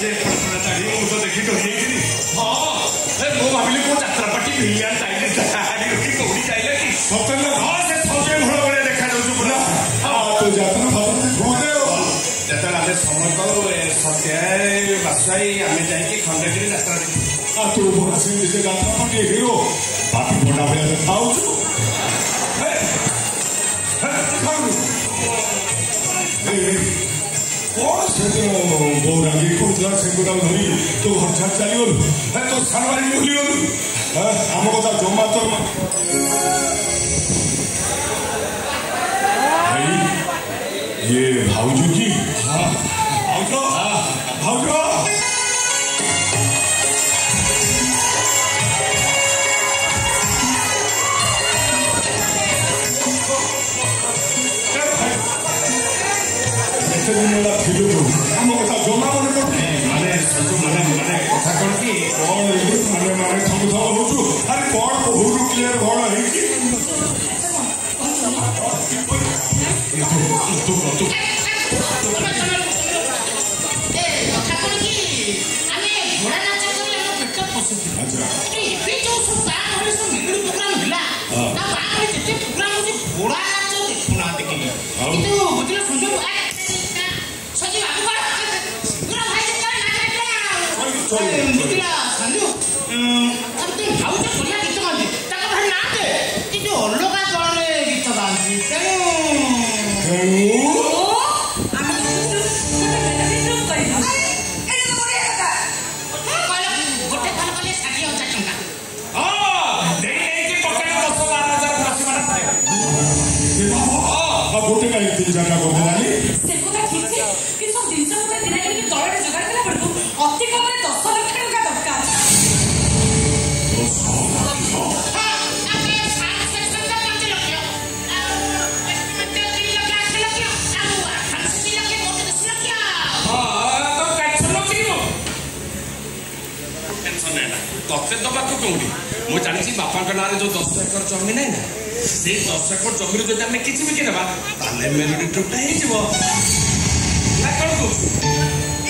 जे पटना ताड़ी मु तो देखि डरी गेली हां ए मो भाबिली को यात्रा पार्टी भिलियन ताड़ी ताड़ी रोटी कोडी जाइले कि सतन हां से सौजे भळ बळे देखा जाउछु पुरा हां तो यात्रा भाबते घोदे जतरा आले समस्त सत्य बासाई आमे जाई कि खंडगिरी यात्रा देखि आ तो बसे से यात्रा पार्टी हिरो बाकी बोडा बळे खाउछु हे खाउ कौन से गौरांगी को से गुदाम धरी तो हठात चली गलु तो सानवारी भूली गलु आम कथा जमा तो भाई ये भाउजो की हाँ भाउजो भाउजो आम कथा जमा मन पड़े माने माने कथा कौन कि कौन माने माने थम हो अरे कौन बहुत क्लियर कौन है गोटे का 3-4 टा गोटे लाली से कोता ठीक छै कि सब दिन से पूरा दिन के तळे जगार कला पड़तो अति कम रे 10 लाख टका दरकार 10 लाख हां आपे 7 से 5 लाख एस्टिमेट 3 लाख 8 लाख आउ 80 लाख गोटे 10 लाख हां तो कैसे लखियो टेंशन नै ना तते दबा को कोंडी मो जानि छी बापा के नारे जो 10 एकड़ जमीन नै ना से 10 एकड़ जमीन जो हमें किछि भी केनबा ताले मेलोडी ट्रुपटा हे जिवो ना कोन को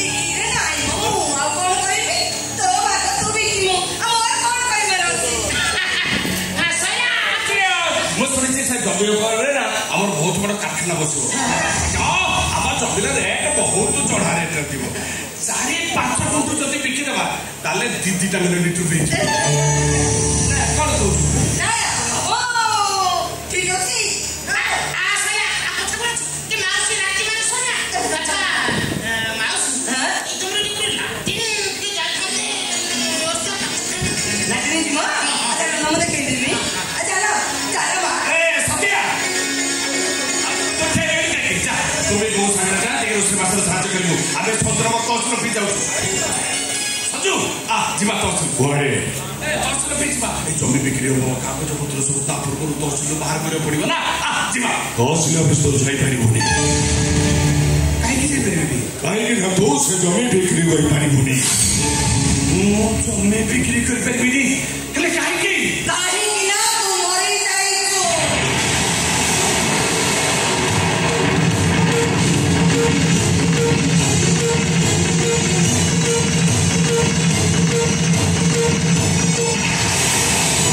इरे नाइ मो आ कोन कइबी तो बात तो बिकिमो हमर कोन कइबे रहछि हां सया आखियो मो सुनि छी से जमीन करे ना हमर बहुत बड़ कारखाना बसिबो हमर जमीन रेट बहुत चढ़ा रेट रखिबो 4-5 गुंठ जति बिकि देबा ताले 2-2टा मेलोडी ट्रुप हे जिवो ना कोन को जमी बिक्री हम कागज पत्र सब पूर्व तहसिल बाहर कर पड़ो ना तहसिल ऑफिस तो जापर कहीं कहीं तो से जमी बिक्री जमी बिक्री कर